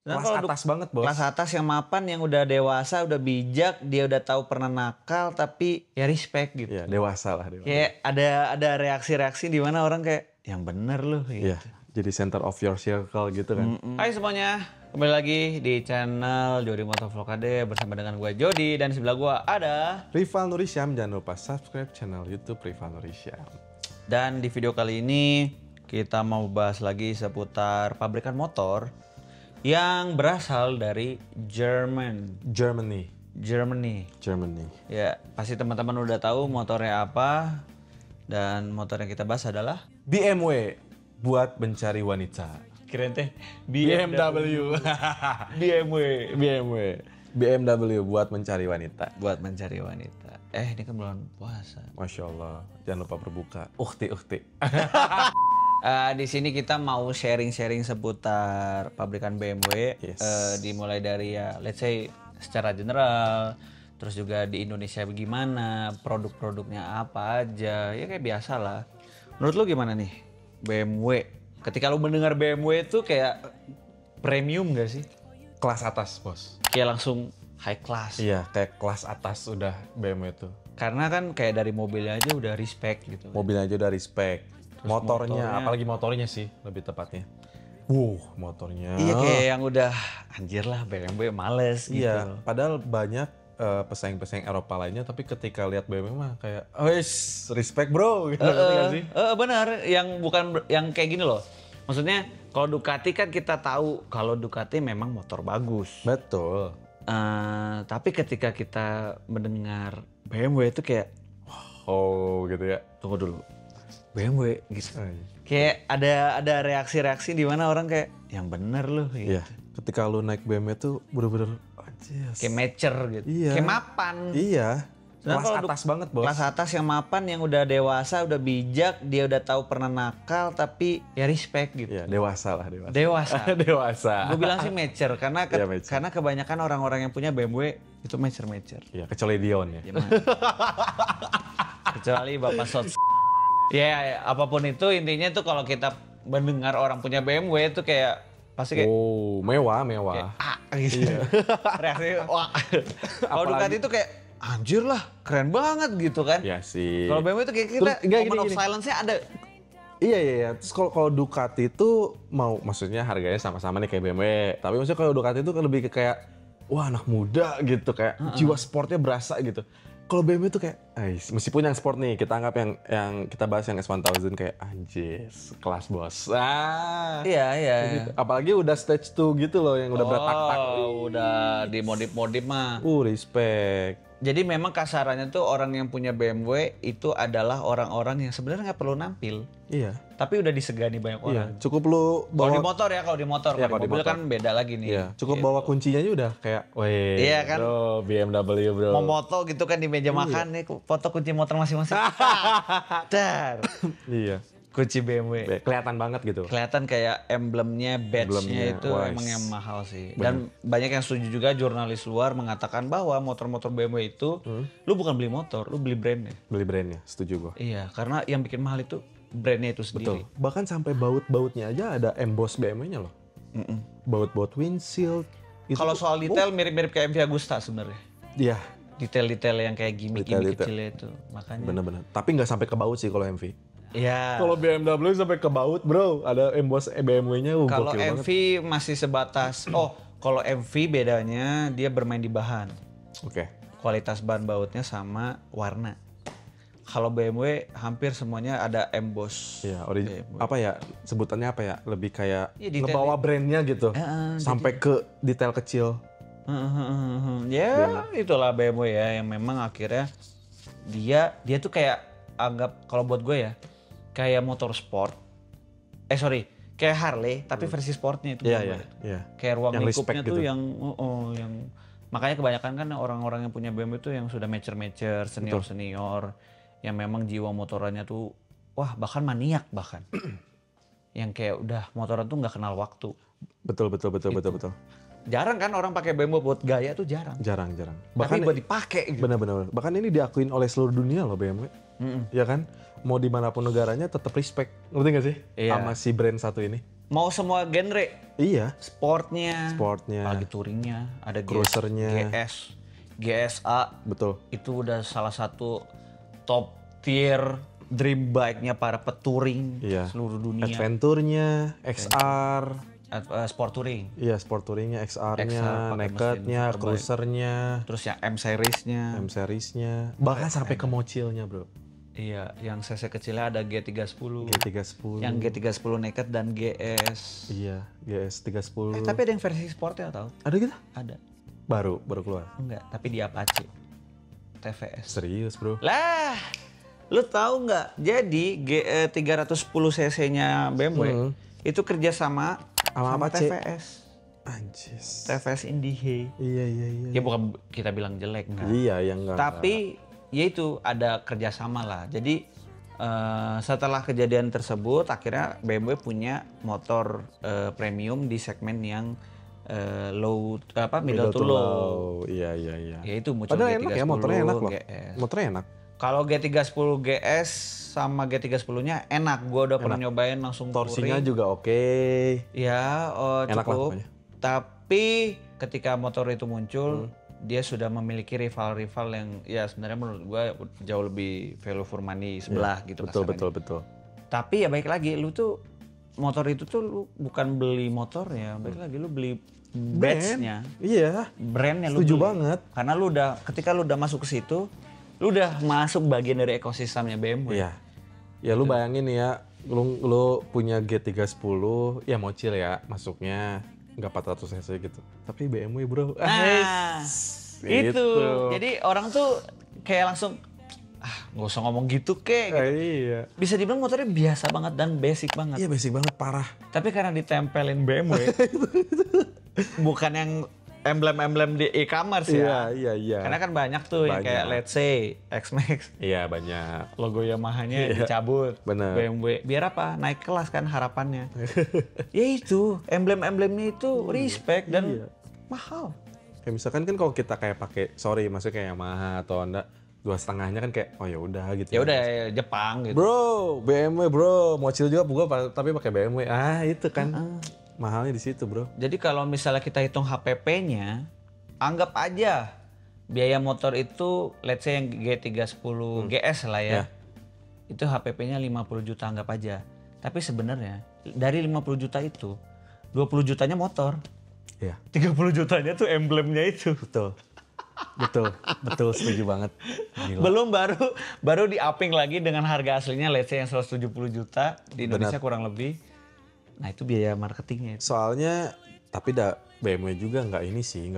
Nah, Kelas atas banget, Bos. Kelas atas yang mapan, yang udah dewasa, udah bijak, dia udah tahu pernah nakal tapi ya respect gitu. Iya, dewasa lah. Kayak ada reaksi-reaksi di mana orang kayak yang bener loh gitu. Iya, jadi center of your circle gitu kan. Hai semuanya, kembali lagi di channel Jody Motovlog HD bersama dengan gue Jody, dan di sebelah gue ada Rival Nurisyam, jangan lupa subscribe channel YouTube Rival Nurisyam. Dan di video kali ini kita mau bahas lagi seputar pabrikan motor yang berasal dari Germany. Ya, pasti teman-teman udah tahu motornya apa, dan motor yang kita bahas adalah BMW buat mencari wanita. keren teh BMW. BMW buat mencari wanita. buat mencari wanita. Ini kan bulan puasa. Masya Allah, jangan lupa berbuka. Ukti. Di sini kita mau sharing-sharing seputar pabrikan BMW. Yes. Dimulai dari ya, let's say secara general, terus juga di Indonesia bagaimana, produk-produknya apa aja, ya kayak biasa lah. Menurut lu gimana nih BMW? Ketika lu mendengar BMW itu kayak premium gak sih? Kelas atas, Bos. Kayak langsung high class. Iya, kayak kelas atas udah BMW itu. Karena kan kayak dari mobilnya aja udah respect gitu. Mobilnya aja udah respect. motornya- Apalagi motornya sih lebih tepatnya. Motornya. Iya, kayak yang udah anjir lah BMW males gitu. Iya, padahal banyak pesaing-pesaing Eropa lainnya, tapi ketika lihat BMW mah kayak, wes respect bro, gitu ngerti nggak sih? Benar, yang bukan yang kayak gini loh. Maksudnya kalau Ducati kan kita tahu kalau Ducati memang motor bagus. Betul. Tapi ketika kita mendengar BMW itu kayak Oh gitu ya. tunggu dulu, BMW gitu. Oh, iya. Kayak ada reaksi-reaksi di mana orang kayak yang bener loh gitu. Iya, ketika lu naik BMW tuh bener-bener anjir. Kayak mature gitu. Iya. Kayak mapan. Iya. Sedangkan Kelas kalau atas banget, Bos. Kelas atas yang mapan, yang udah dewasa, udah bijak, dia udah tahu pernah nakal tapi ya respect gitu. Iya, dewasa lah, dewasa. Dewasa. Dewasa. Gue bilang sih mature karena Iya, mature. karena kebanyakan orang-orang yang punya BMW itu mature. Iya, kecuali Dion ya. Kecuali Bapak Sot. Ya, apapun itu intinya tuh kalau kita mendengar orang punya BMW itu kayak pasti kayak Oh, mewah. gitu. Reaksi wah. Kalau Ducati itu kayak anjir lah, keren banget gitu kan. Iya sih. Kalau BMW itu kayak kita Terus, enggak, moment of gini. silence-nya ada. Iya. Terus kalau Ducati itu maksudnya harganya sama-sama nih kayak BMW. Tapi maksudnya kalau Ducati itu lebih ke kayak wah anak muda gitu, kayak jiwa sportnya berasa gitu. Kalau BMW itu kayak, meskipun yang sport nih, kita anggap yang kita bahas yang S1000 kayak anjir, kelas bos. Iya. Gitu. Apalagi udah stage 2 gitu loh, yang udah bertak-tak. Udah dimodif-modif mah. Respect. Jadi memang kasarannya tuh orang yang punya BMW itu adalah orang-orang yang sebenarnya nggak perlu nampil, Iya. tapi udah disegani banyak orang. Iya. Cukup lu Kalau di bawa, motor ya, kalau di motor, Iya, kalau di kalau di mobil motor. kan beda lagi nih. iya. Cukup Gitu. bawa kuncinya aja udah kayak, weh, Iya kan? bro, BMW bro. Mau moto gitu kan di meja makan nih, foto kunci motor masing-masing. Dar, Iya. kunci BMW. Kelihatan banget gitu. Kelihatan kayak emblemnya, badge-nya Emblemnya, itu wah, emang yang mahal sih. Dan banyak yang setuju juga, jurnalis luar mengatakan bahwa motor-motor BMW itu, lu bukan beli motor, lu beli brandnya. Beli brandnya, setuju gua. Iya, karena yang bikin mahal itu brandnya itu sendiri. Betul. Bahkan sampai baut-bautnya aja ada emboss BMW-nya loh. Baut-baut windshield. Itu Kalau tuh- soal detail mirip-mirip kayak MV Agusta sebenarnya. Iya, Detail-detail yang kayak gimmick-gimmick Detail-detail. kecilnya itu. Makanya. bener-bener. Tapi nggak sampai ke baut sih kalau MV. Iya. Kalau BMW sampai ke baut, bro. Ada emboss BMW-nya, Kalau gokil MV banget. masih sebatas. Kalau MV bedanya dia bermain di bahan. Oke. Kualitas bahan bautnya sama warna. Kalau BMW hampir semuanya ada emboss. Iya, BMW. apa ya sebutannya apa ya? Lebih kayak Iya, detail- ngebawa brandnya gitu. Sampai ke detail kecil. Ya itulah BMW ya, yang memang akhirnya dia tuh kayak anggap, kalau buat gue ya, kayak motor sport. Kayak Harley tapi versi sportnya itu. BMW. Iya. Kayak ruang Yang lingkupnya respect tuh gitu. yang makanya kebanyakan kan orang-orang yang punya BMW tuh yang sudah mature, senior, yang memang jiwa motorannya tuh wah bahkan maniak bahkan. Yang kayak udah motoran tuh nggak kenal waktu. Betul. Jarang kan orang pakai BMW buat gaya tuh jarang. Jarang. Tapi buat dipakai gitu. Benar-benar. Bahkan ini diakuin oleh seluruh dunia loh BMW. Ya kan? Mau dimanapun negaranya tetap respect. Ngerti gak sih? Iya. Sama si brand satu ini. mau semua genre. Iya. Sportnya, Sportnya, apalagi touringnya, ada cruisernya. GS, GSA. Betul. Itu udah salah satu top tier dream bike-nya para petouring Iya. seluruh dunia. Adventure-nya, XR. Sport touring. Iya, sport touringnya, XR XR-nya, pakai Naked-nya, mesin Cruiser-nya, Terus yang M series-nya. M series-nya, bahkan sampai ke Mochil-nya, bro. Iya, yang cc kecilnya ada G310. G310. Yang G310 Naked dan GS. Iya, GS 310. Tapi ada yang versi sportnya tau? Ada gitu? Ada. Baru keluar. Enggak, tapi di Apache. TVS. Serius, bro. Lah, lu tahu nggak? Jadi 310 cc-nya BMW itu kerjasama Sama sama Apache. TVS. Anjis. TVS Indihey. Iya. Ya bukan kita bilang jelek nggak. Iya, yang enggak. Tapi ya itu ada kerjasama lah. Jadi setelah kejadian tersebut akhirnya BMW punya motor premium di segmen yang middle to low. Iya. Yaitu muncul Padahal enak G310 ya, motornya enak loh. GS. Motornya enak. Kalau G310 GS sama G310-nya enak. Gua udah pernah nyobain langsung Torsinya touring. juga oke. Ya, Enak lah cukup. pokoknya. Tapi ketika motor itu muncul, dia sudah memiliki rival-rival yang ya sebenarnya menurut gua jauh lebih value for money sebelah gitu Betul. Tapi ya baik lagi, lu tuh motor itu tuh lu bukan beli motornya, baik lagi lu beli badge-nya, Iya. brandnya lu Setuju beli. banget. Karena ketika lu udah masuk ke situ, lu udah masuk bagian dari ekosistemnya BMW. Iya. Ya lu bayangin ya, lu punya G310, ya Mochil ya masuknya nggak 400 cc gitu. Tapi BMW, bro. Nah, Gitu. itu. Jadi orang tuh kayak langsung nggak usah ngomong gitu kek. Gitu. Iya. Bisa dibilang motornya biasa banget dan basic banget. Iya, basic banget, parah. Tapi karena ditempelin BMW, bukan yang emblem-emblem di e-commerce ya. Iya. Karena kan banyak tuh yang kayak Banyak. let's say X-Max, Iya, banyak. logo Yamaha-nya dicabut. bener. BMW. Biar apa? Naik kelas kan harapannya. Ya itu, emblem-emblemnya itu respect dan mahal. Kayak misalkan kan kalau kita kayak pakai, maksudnya kayak Yamaha atau Honda, 2,5-nya kan kayak oh ya udah gitu. Ya udah Jepang gitu. Bro, BMW, bro. Mochil juga gua tapi pakai BMW. Itu kan. Mahalnya di situ, bro. Jadi kalau misalnya kita hitung HPP-nya, anggap aja biaya motor itu let's say yang G310 GS lah ya. Itu HPP-nya 50 juta anggap aja. Tapi sebenarnya dari 50 juta itu 20 jutanya motor. Iya. 30 jutanya tuh emblemnya itu. Betul, setuju banget. Gila. Belum baru di-upping lagi dengan harga aslinya let's say yang 170 juta di Indonesia kurang lebih. Nah, itu biaya marketingnya. Soalnya tapi BMW juga nggak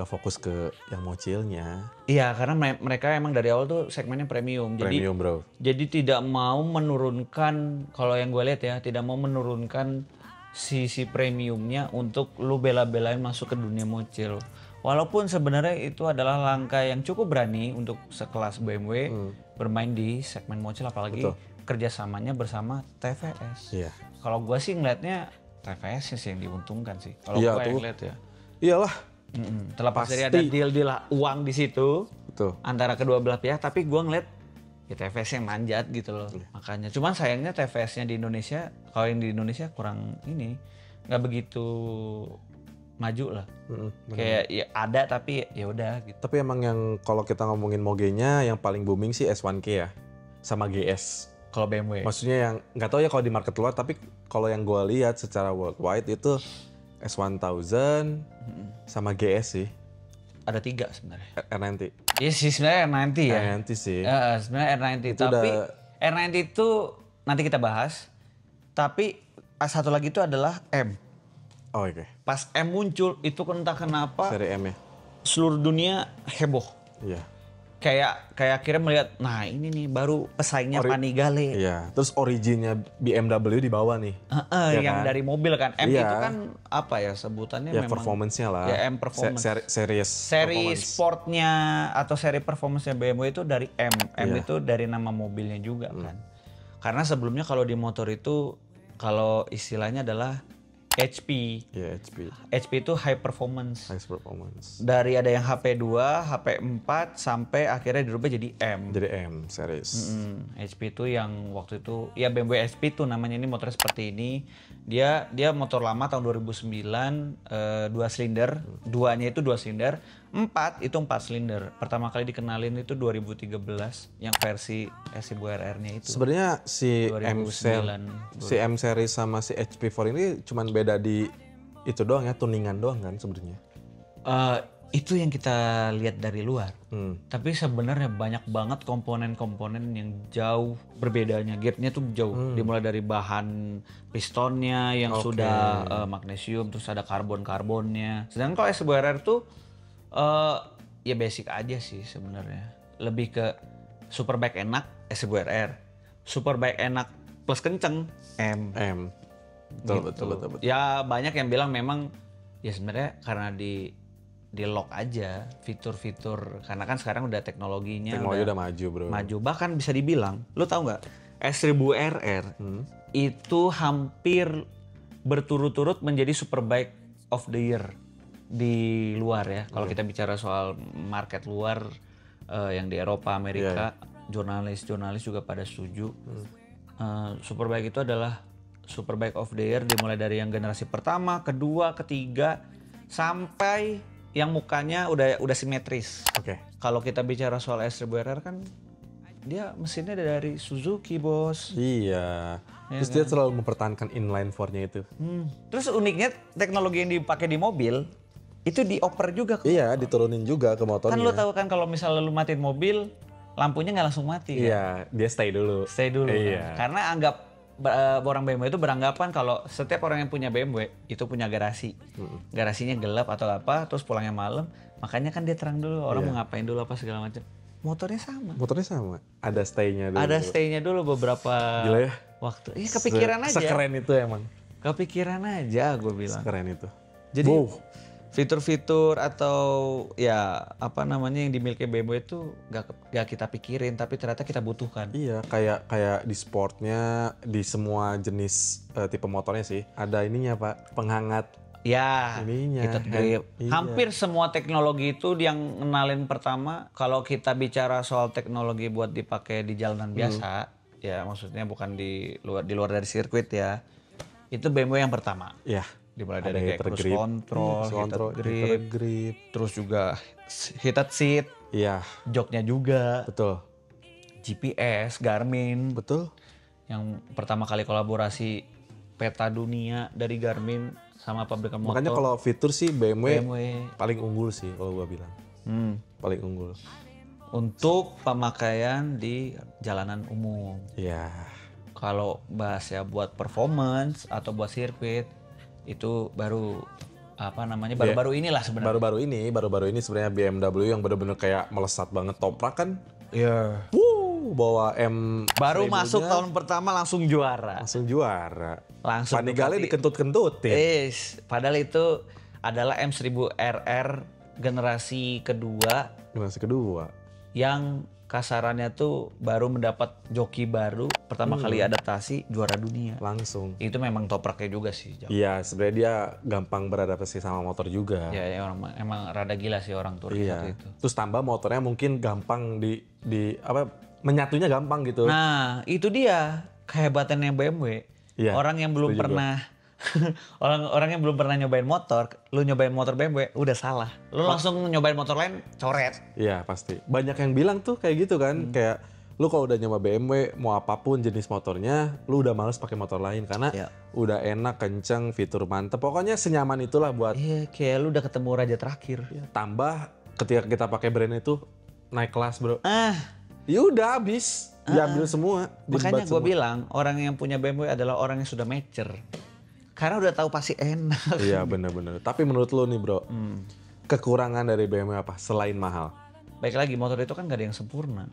fokus ke yang Mochilnya. Iya, karena mereka emang dari awal tuh segmennya premium. Premium, bro. Jadi tidak mau menurunkan, kalau yang gue lihat ya, tidak mau menurunkan sisi premiumnya untuk lu bela-belain masuk ke dunia Mochil. Walaupun sebenarnya itu adalah langkah yang cukup berani untuk sekelas BMW bermain di segmen Mochil, apalagi kerjasamanya bersama TVS. Iya. Kalau gue sih ngeliatnya TVS sih yang diuntungkan sih. Kalau Iya, gue yang tuh. ngeliat ya. Iyalah. Terlepas dari ada Pasti. deal uang di situ Betul. antara kedua belah pihak, tapi gue ngeliat ya TVS yang manjat gitu loh. Makanya cuman sayangnya TVS-nya di Indonesia, kalau yang di Indonesia kurang nggak begitu maju lah. Kayak ya ada tapi ya udah gitu. Tapi emang yang kalau kita ngomongin mogenya yang paling booming sih S1K ya. Sama GS. Kalau BMW. Maksudnya yang nggak tahu ya kalau di market luar, tapi kalau yang gue lihat secara worldwide itu S1000 sama GS sih. Ada 3 sebenarnya. R90. Iya sih sebenarnya R90 ya. R90 sih. Sebenarnya R90 Itu tapi udah- R90 itu nanti kita bahas. Tapi satu lagi itu adalah M. Oh, oke. Pas M muncul itu entah kenapa Seri M ya. seluruh dunia heboh. Iya. Kayak akhirnya melihat, nah ini nih baru pesaingnya Panigale. Iya. Terus originnya BMW di bawah nih. Iya Yang kan? dari mobil kan. M Iya. itu kan apa ya sebutannya Ya memang. performance-nya lah. Ya M performance. Series Seri performance. sportnya atau seri performance-nya BMW itu dari M. M Iya. itu dari nama mobilnya juga kan. Karena sebelumnya kalau di motor itu, kalau istilahnya adalah HP. Iya, HP. HP itu high performance. High performance. Dari ada yang HP2, HP4 sampai akhirnya dirubah jadi M. Jadi M series. HP itu yang waktu itu ya BMW SP itu namanya, ini motornya seperti ini. Dia motor lama tahun 2009, 2 silinder, duanya itu 2 silinder, 4 itu 4 silinder. Pertama kali dikenalin itu 2013 yang versi S1000RR-nya itu. Sebenarnya si 2009. M series sama si HP4 ini cuman beda di itu doang ya, tuningan doang kan sebenarnya. Itu yang kita lihat dari luar. Hmm. Tapi sebenarnya banyak banget komponen-komponen yang jauh berbedanya. Gapnya tuh jauh. Dimulai dari bahan pistonnya yang sudah magnesium, terus ada karbon-karbonnya. Sedangkan kalau S1000RR tuh ya basic aja sih sebenarnya. Lebih ke superbike enak S1000RR, superbike enak plus kenceng M. Betul, Gitu. betul. Ya banyak yang bilang memang ya sebenarnya karena di lock aja fitur-fitur, karena kan sekarang udah teknologi udah maju, bro. maju. Bahkan bisa dibilang, lu tahu nggak, S1000RR itu hampir berturut-turut menjadi superbike of the year di luar ya. Kalau kita bicara soal market luar, yang di Eropa, Amerika, jurnalis-jurnalis juga pada setuju. Superbike itu adalah superbike of the year, dimulai dari yang generasi pertama, kedua, ketiga, sampai yang mukanya udah simetris. Oke. Kalau kita bicara soal S1000RR kan dia mesinnya dari Suzuki, bos. Iya. Terus dia selalu mempertahankan inline 4-nya itu. Terus uniknya teknologi yang dipakai di mobil itu dioper juga. Iya, diturunin juga ke motornya. Kan lu tahu kan kalau misalnya lu matiin mobil, lampunya nggak langsung mati kan? Iya, dia stay dulu. Stay dulu. Iya. Kan? Karena orang BMW itu beranggapan kalau setiap orang yang punya BMW itu punya garasi. Garasinya gelap atau apa, terus pulangnya malam, makanya kan dia terang dulu, orang mau ngapain dulu apa segala macam. Motornya sama. Motornya sama. Ada stay-nya dulu. Ada stay-nya dulu beberapa Gila ya. waktu. Iya, kepikiran aja. Sekeren itu emang. Kepikiran aja gue bilang. Sekeren itu. Jadi fitur-fitur atau ya apa namanya yang dimiliki BMW itu gak kita pikirin, tapi ternyata kita butuhkan. Iya, kayak di sportnya, di semua jenis tipe motornya sih. Ada ininya, Pak, penghangat. Ya, Ininya, heated grip. iya. Hampir semua teknologi itu yang ngenalin pertama. Kalau kita bicara soal teknologi buat dipakai di jalanan biasa, ya maksudnya bukan di luar dari sirkuit ya. Itu BMW yang pertama. Iya. Dimulai Ada dari kayak heater cruise grip. control, Control, heated grip, terus juga heated seat, Iya, joknya juga, betul. GPS, Garmin, Betul. yang pertama kali kolaborasi peta dunia dari Garmin sama pabrikan motor. Makanya kalau fitur sih BMW BMW paling unggul sih kalau gua bilang. Paling unggul. untuk pemakaian di jalanan umum. Iya. Kalau bahas ya buat performance atau buat sirkuit itu baru apa namanya baru-baru inilah sebenarnya. Baru-baru ini sebenarnya BMW yang bener-bener kayak melesat banget. Toprak kan, Iya. bawa M Baru 1000-nya, masuk tahun pertama langsung juara. langsung juara. Langsung Panigale Ducati. dikentut-kentutin. Padahal itu adalah M1000RR generasi kedua Generasi kedua. yang kasarannya tuh baru mendapat joki baru, pertama kali adaptasi juara dunia. Langsung. Itu memang topraknya juga sih. Jauh. Iya, sebenarnya dia gampang beradaptasi sama motor juga. Ya, emang rada gila sih orang Turki Iya. waktu itu. Terus tambah motornya mungkin gampang menyatunya gampang gitu. Nah, itu dia kehebatannya BMW. Iya, Orang yang belum setuju pernah orang yang belum pernah nyobain motor, lu nyobain motor BMW udah salah. Lu langsung nyobain motor lain coret. Iya, pasti. Banyak yang bilang tuh kayak gitu kan, kayak lu kalau udah nyoba BMW mau apapun jenis motornya, lu udah males pakai motor lain karena Iya. udah enak, kenceng, fitur mantep. Pokoknya senyaman itulah buat Iya, kayak lu udah ketemu raja terakhir. tambah ketika kita pakai brand itu naik kelas, Bro. Ya udah habis, diambil semua. Makanya diembat gue semua. bilang orang yang punya BMW adalah orang yang sudah mature. Karena udah tahu pasti enak. Iya, bener-bener. Tapi menurut lu nih, Bro, kekurangan dari BMW apa selain mahal? Baik lagi motor itu kan gak ada yang sempurna.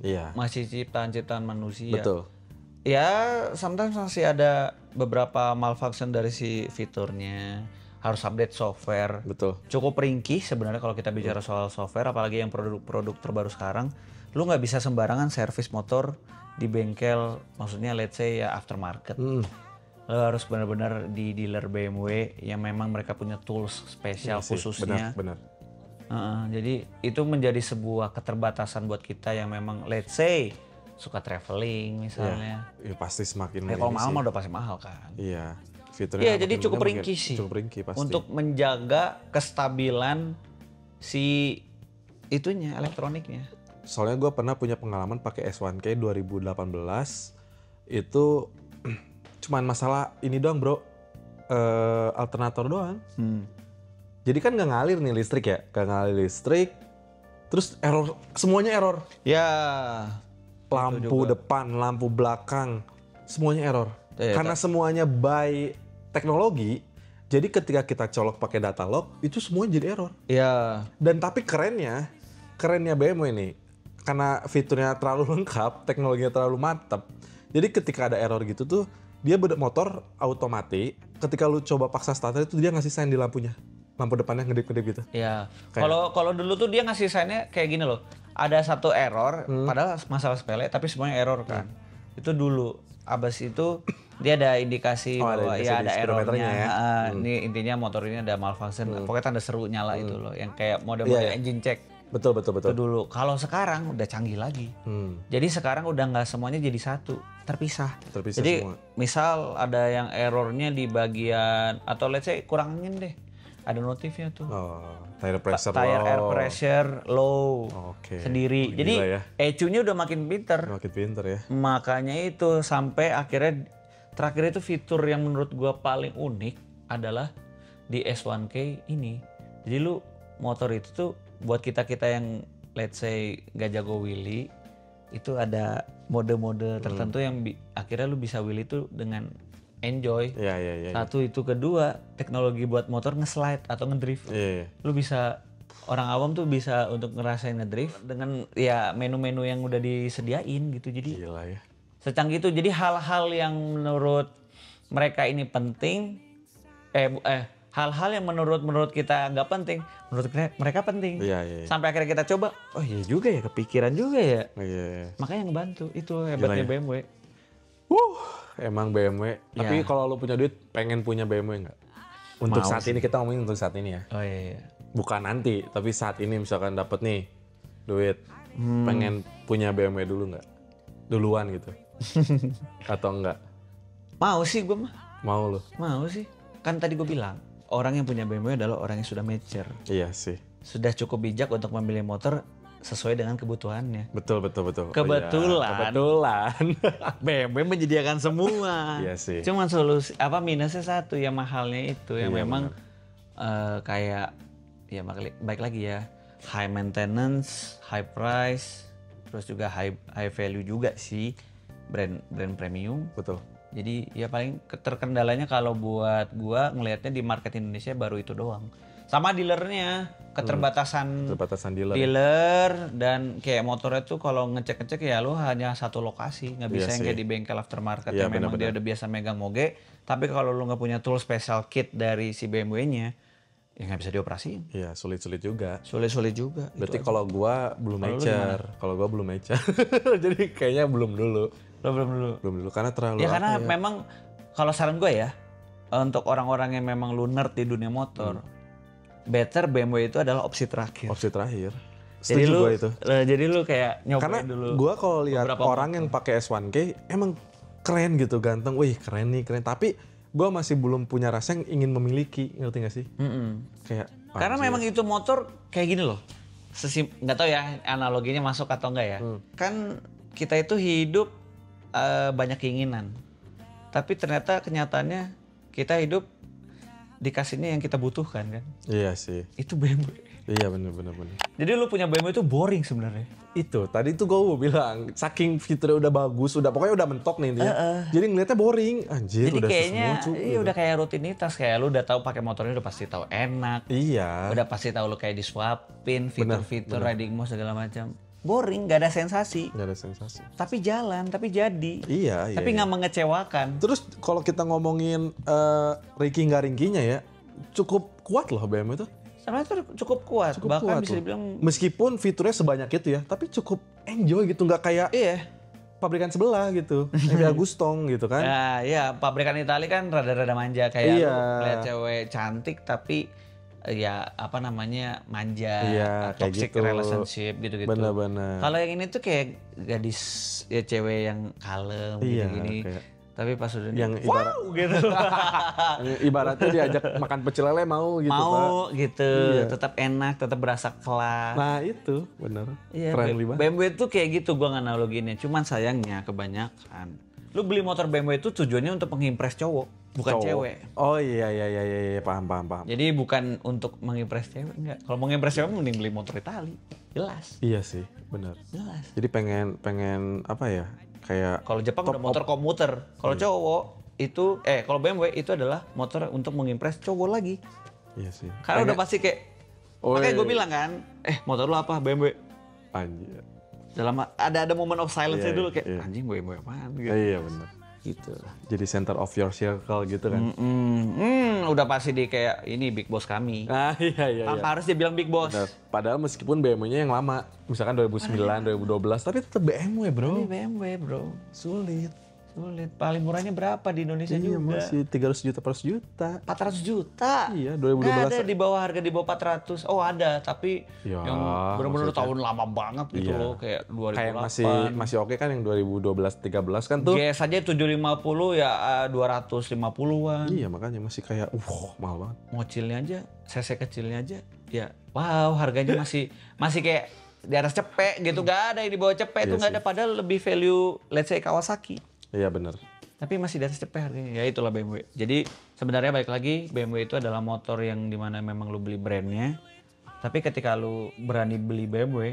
Iya, Masih ciptaan-ciptaan manusia. betul. Ya, sometimes masih ada beberapa malfunction dari si fiturnya. Harus update software. Betul. Cukup ringkih sebenarnya kalau kita bicara soal software, apalagi yang produk-produk terbaru sekarang. Lu nggak bisa sembarangan servis motor di bengkel, maksudnya let's say ya aftermarket. Lo harus benar-benar di dealer BMW yang memang mereka punya tools spesial Iya sih, khususnya. benar. Jadi itu menjadi sebuah keterbatasan buat kita yang memang let's say suka traveling misalnya. Ya pasti semakin Ya kalau ini mahal sih. mah udah pasti mahal kan. Iya. Fiturnya Iya, makin jadi cukup mudah, ringkih sih. Cukup ringkih pasti. Untuk menjaga kestabilan si itunya elektroniknya. Soalnya gue pernah punya pengalaman pakai S1K 2018 itu cuman masalah ini doang bro, alternator doang. Jadi kan nggak ngalir nih listrik ya, nggak ngalir listrik, terus error, semuanya error. Ya, Lampu depan, lampu belakang, semuanya error. Iya, Karena semuanya by teknologi, jadi ketika kita colok pakai data log, itu semuanya jadi error. ya. Dan tapi kerennya BMW ini, karena fiturnya terlalu lengkap, teknologinya terlalu mantap. Jadi ketika ada error gitu tuh, dia motor automati, ketika lu coba paksa starter itu dia ngasih sign di lampunya. Lampu depannya ngedip-ngedip gitu. Ya, kalau dulu tuh dia ngasih sign-nya kayak gini loh. Ada satu error, padahal masalah sepele, tapi semuanya error kan. Itu dulu. Abis itu dia ada indikasi bahwa indikasi ya di ada speedometernya errornya. ya. Ini intinya motor ini ada malfunction. Pokoknya tanda seru nyala itu loh, yang kayak mode-mode Iya. engine check. Betul. Itu dulu. Kalau sekarang udah canggih lagi. Jadi sekarang udah nggak semuanya jadi satu, terpisah. Terpisah Jadi semua. misal ada yang errornya di bagian atau let's say kurang angin deh. Ada notifnya tuh. Oh, tire pressure Tire low. air pressure low Oke. sendiri. Gila Jadi ya. ECU-nya udah makin pinter. Makin pinter ya. Makanya itu sampai akhirnya terakhir itu fitur yang menurut gua paling unik adalah di S1K ini. Jadi lu motor itu tuh buat kita-kita yang let's say gak jago wheelie, itu ada mode-mode tertentu yang akhirnya lu bisa wheelie itu dengan enjoy. Iya. Satu itu, kedua teknologi buat motor nge-slide atau ngedrift. Iya. Lu bisa, orang awam tuh bisa untuk ngerasain ngedrift dengan ya menu-menu yang udah disediain gitu. Jadi Gila ya. secanggih itu. Jadi hal-hal yang menurut mereka ini penting, hal-hal yang menurut kita nggak penting, menurut mereka penting. Iya. Sampai akhirnya kita coba, oh iya juga ya, kepikiran juga ya. Iya. Makanya ngebantu, itu hebatnya ya. BMW. Emang BMW. Tapi Ya. kalau lu punya duit, pengen punya BMW nggak? Untuk Mau saat ini, kita ngomongin untuk saat ini ya. Oh iya. Bukan nanti, tapi saat ini misalkan dapat nih duit, pengen punya BMW dulu nggak? Duluan gitu. Atau enggak? Mau sih gue mah. Mau lu? Mau sih. Kan tadi gue bilang, orang yang punya BMW adalah orang yang sudah mature. Iya sih. Sudah cukup bijak untuk memilih motor sesuai dengan kebutuhannya. Betul. Kebetulan. BMW menyediakan semua. Iya sih. Cuman solusi minusnya satu, yang mahalnya itu yang Iya, memang kayak ya baik lagi ya, high maintenance, high price, terus juga high value juga sih, brand premium. Betul. Jadi ya paling terkendalanya kalau buat gua ngelihatnya di market Indonesia baru itu doang. Sama dealernya, keterbatasan dealer. dealer dan kayak motornya tuh kalau ngecek-ngecek ya lu hanya satu lokasi, nggak bisa Iya yang sih. kayak di bengkel aftermarket Iya, yang memang dia benar-benar. udah biasa megang moge, tapi kalau lu nggak punya tool special kit dari si BMW-nya, ya nggak bisa dioperasiin. Iya, sulit-sulit juga. Sulit-sulit juga. Berarti kalau gua belum Kalau lu mature. Kalau gua belum mature. Jadi kayaknya belum dulu. Lo belum dulu. Belum dulu karena terlalu Ya karena apa ya? memang kalau saran gue ya, untuk orang-orang yang memang lu nerd di dunia motor, better BMW itu adalah opsi terakhir. Opsi terakhir. Jadi Setuju lu, gua itu. jadi lu kayak nyobain Karena dulu. gua kalau lihat beberapa orang yang pakai S1K emang keren gitu, ganteng. Wih, keren nih, keren. Tapi gua masih belum punya rasa yang ingin memiliki, ngerti gak sih? Kayak Karena anjir. memang itu motor kayak gini loh. Nggak tahu ya analoginya masuk atau enggak ya. Kan kita itu hidup banyak keinginan. Tapi ternyata kenyataannya kita hidup dikasihnya yang kita butuhkan kan. Iya sih. Itu BMW. Iya bener. Jadi lu punya BMW itu boring sebenarnya. Itu tadi tuh gue mau bilang saking fiturnya udah bagus, pokoknya udah mentok nih intinya. Jadi ngeliatnya boring, anjir Jadi udah kayaknya semua, Cuk, iya gitu. udah kayak rutinitas, kayak lu udah tahu pakai motornya udah pasti tahu enak. Iya. Udah pasti tahu lu kayak disuapin, fitur-fitur riding mode segala macam. Boring, gak ada sensasi. Gak ada sensasi. Tapi jalan, tapi jadi. Iya. Tapi nggak mengecewakan. Terus kalau kita ngomongin ringking nggak ringkinya ya, cukup kuat loh BMW itu. Sebenarnya itu cukup kuat. Cukup Bahkan kuat bisa loh. dibilang Meskipun fiturnya sebanyak itu ya, tapi cukup enjoy gitu, nggak kayak iya. pabrikan sebelah gitu. Kayak Agustong gitu kan. Ya, iya, pabrikan Itali kan rada-rada manja kayak Iya. lu lihat cewek cantik tapi ya apa namanya manja, Iya, kayak toxic gitu. relationship gitu-gitu. Bener-bener. Kalau yang ini tuh kayak gadis ya cewek yang kalem Iya, gitu-gini. kayak- Tapi pas udah yang wow gitu. Ibaratnya diajak makan pecel lele mau gitu, Pak. Mau gitu, Iya. tetap enak, tetap berasa kelas. Nah itu bener. Iya, Friendly banget. BMW tuh kayak gitu gua analoginya. Cuman sayangnya kebanyakan lu beli motor BMW itu tujuannya untuk mengimpress cowok, bukan Cowok. cewek. Oh iya, paham. Jadi bukan untuk mengimpress cewek, enggak. Kalau mengimpress cewek mending beli motor Itali. Jelas. Iya sih, bener. Jelas. Jadi pengen apa ya? Kayak Kalau Jepang udah motor komuter. Kalau cowok itu kalau BMW itu adalah motor untuk mengimpress cowok lagi. iya sih. Karena udah pasti kayak Oh, makanya iya. gue bilang kan, motor lu apa? BMW. Anjir. Dalam ada moment of silence Iya, dulu kayak iya. anjing BMW apaan gitu. Iya bener. Gitu. Jadi center of your circle gitu kan. Udah pasti di kayak ini big boss kami. Nah iya. Tanpa harus dia bilang big boss. Bener. Padahal meskipun BMW-nya yang lama, misalkan 2009, 2012, tapi tetap BMW bro. Ini BMW bro. Sulit. Sulit. Paling murahnya berapa di Indonesia Iya juga? masih 300 juta, 400 juta. 400 juta. Iya, Nggak 2012. ada di bawah harga di bawah 400. Oh ada, tapi Ya, yang benar-benar maksudnya. tahun lama banget gitu Iya. loh, kayak 2008. Kayak masih oke kan yang 2012-13 kan tuh. GS aja 750 ya 250-an. Iya makanya masih kayak mahal banget. Ngocilnya aja, CC kecilnya aja. Ya, wow, harganya masih kayak di atas cepek gitu. Gak ada yang di bawah cepek itu Iya nggak ada, padahal lebih value let's say Kawasaki. Iya bener. Tapi masih di atas cepet harganya. Ya itulah BMW. Jadi sebenarnya balik lagi BMW itu adalah motor yang dimana memang lu beli brandnya. Tapi ketika lu berani beli BMW,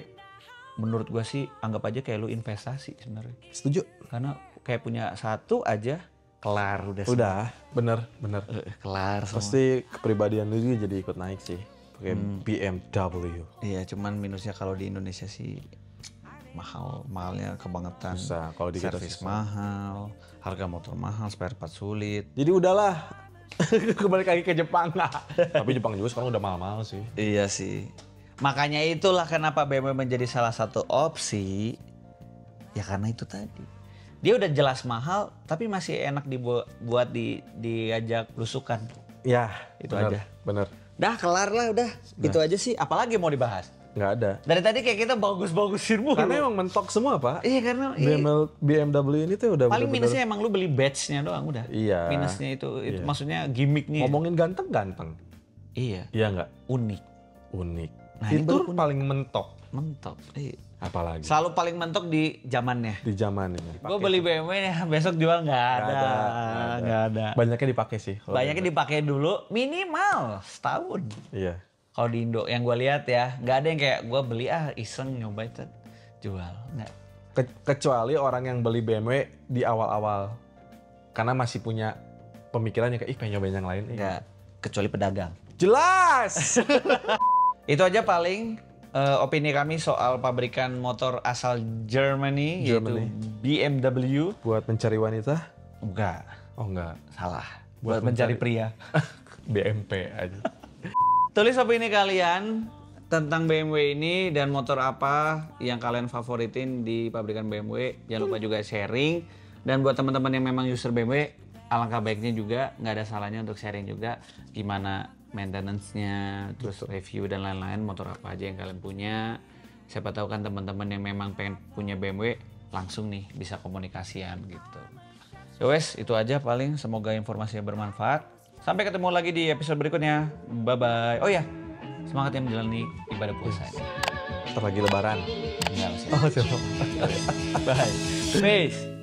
menurut gua sih anggap aja kayak lu investasi sebenarnya. Setuju. Karena kayak punya satu aja kelar udah. Udah, bener. Kelar semua. Pasti kepribadian lu juga jadi ikut naik sih. Pakai BMW. Iya, cuman minusnya kalau di Indonesia sih mahalnya kebangetan. Susah, kalau di kita servis susah. mahal, harga motor mahal, spare part sulit. Jadi udahlah. Kembali lagi ke Jepang. Tapi Jepang juga sekarang udah mahal-mahal sih. Iya sih. Makanya itulah kenapa BMW menjadi salah satu opsi. Ya karena itu tadi. Dia udah jelas mahal, tapi masih enak buat diajak belusukan. Ya, Itu bener, aja. Bener. Dah kelar lah udah. Itu aja sih. Apalagi mau dibahas? Nggak ada. Dari tadi kayak kita bagus-bagusin mulu. Karena emang mentok semua, Pak. Iya karena BMW ini tuh udah paling bener-bener minusnya emang lu beli badge-nya doang udah. Iya. Minusnya itu Iya. maksudnya gimmicknya. ngomongin ganteng. Iya, Iya nggak? unik, Unik. Nah, ini itu baru unik. paling mentok. mentok. Iya. Apalagi Selalu paling mentok di zamannya. di zaman ini. Gue beli BMW nih, besok jual nggak ada. Nggak ada. Banyaknya dipakai sih. kalau Banyaknya dipakai dulu minimal setahun. Iya. Kalau di Indo yang gue lihat ya, nggak ada yang kayak gue beli iseng nyoba itu jual. Nggak. Kecuali orang yang beli BMW di awal-awal. Karena masih punya pemikirannya kayak pengen nyobain yang lain. Nggak. Kecuali pedagang. Jelas. Itu aja paling opini kami soal pabrikan motor asal Germany, yaitu BMW. Buat mencari wanita? Enggak, Oh enggak. salah. Buat Buat mencari pria. BMP aja. Tulis opini kalian tentang BMW ini dan motor apa yang kalian favoritin di pabrikan BMW. Jangan lupa juga sharing. Dan buat teman-teman yang memang user BMW, alangkah baiknya juga nggak ada salahnya untuk sharing juga gimana maintenance-nya, terus review dan lain-lain, motor apa aja yang kalian punya. Siapa tahu kan teman-teman yang memang pengen punya BMW langsung nih bisa komunikasian gitu. Ya wes, itu aja paling. Semoga informasinya bermanfaat. Sampai ketemu lagi di episode berikutnya. Bye-bye. Oh ya, semangat yang menjalani ibadah puasa ini. Ntar lagi lebaran. Enggak, masih. Oh, siapa? Bye. Peace.